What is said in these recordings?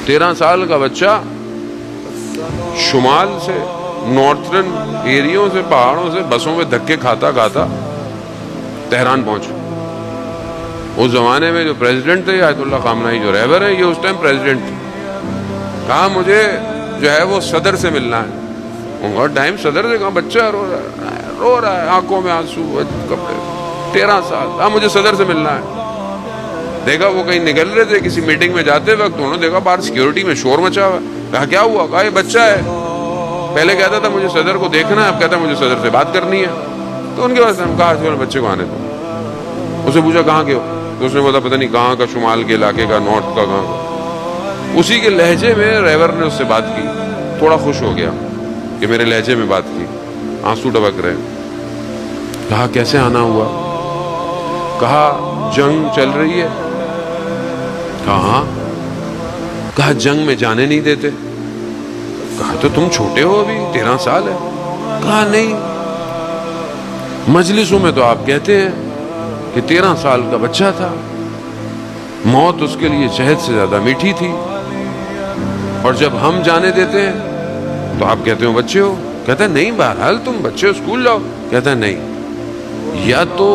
13 سال کا بچہ شمال سے نارتھرن ایریوں سے پہاڑوں سے بسوں میں دھکے کھاتا کھاتا تہران پہنچا. اس زمانے میں جو پریزیڈنٹ تھے آیت اللہ خامنہئی جو رہبر ہیں یہ اس ٹائم پریزیڈنٹ تھے. کہا مجھے جو ہے وہ صدر سے ملنا ہے. ٹائم صدر سے کہا بچہ رو رہا ہے آنکھوں میں آنسو کپڑے 13 سال. ہاں مجھے صدر سے ملنا ہے. دیکھا وہ کہیں نکل رہے تھے کسی میٹنگ میں جاتے وقت انہوں نے دیکھا باہر سیکیورٹی میں شور مچا ہوا. کہا کیا ہوا؟ کہا یہ بچہ ہے پہلے کہتا تھا مجھے صدر کو دیکھنا ہے اب کہتا ہے مجھے صدر سے بات کرنی ہے. تو ان کے پاس ہم کہا بچے کو آنے دو. اسے پوچھا کہاں کے ہو؟ تو اس نے بولا پتہ نہیں کہاں کا شمال کے علاقے کا نارتھ کا کہاں کا. اسی کے لہجے میں ریور نے اس سے بات کی. تھوڑا خوش ہو گیا کہ میرے لہجے میں بات کی. آنسو ٹپک رہے. کہا کیسے آنا ہوا؟ کہا جنگ چل رہی ہے. کہا کہا جنگ میں جانے نہیں دیتے. کہا تو تم چھوٹے ہو ابھی 13 سال ہے. کہا نہیں مجلسوں میں تو آپ کہتے ہیں کہ 13 سال کا بچہ تھا موت اس کے لیے شہد سے زیادہ میٹھی تھی اور جب ہم جانے دیتے ہیں تو آپ کہتے ہو بچے ہو. کہتا ہے نہیں بہرحال تم بچے ہو اسکول جاؤ. کہتا ہے نہیں یا تو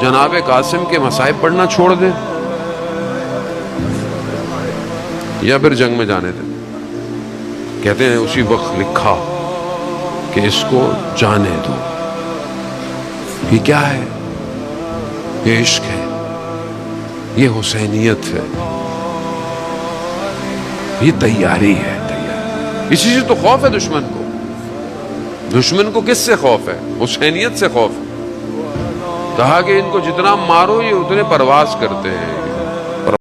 جناب قاسم کے مصائب پڑھنا چھوڑ دیں یا پھر جنگ میں جانے دیں. کہتے ہیں اسی وقت لکھا کہ اس کو جانے دو. یہ کیا ہے؟ یہ عشق ہے, یہ حسینیت ہے, یہ تیاری ہے. اسی سے تو خوف ہے دشمن کو. دشمن کو کس سے خوف ہے؟ حسینیت سے خوف ہے. کہا کہ ان کو جتنا مارو یہ اتنے پرواز کرتے ہیں.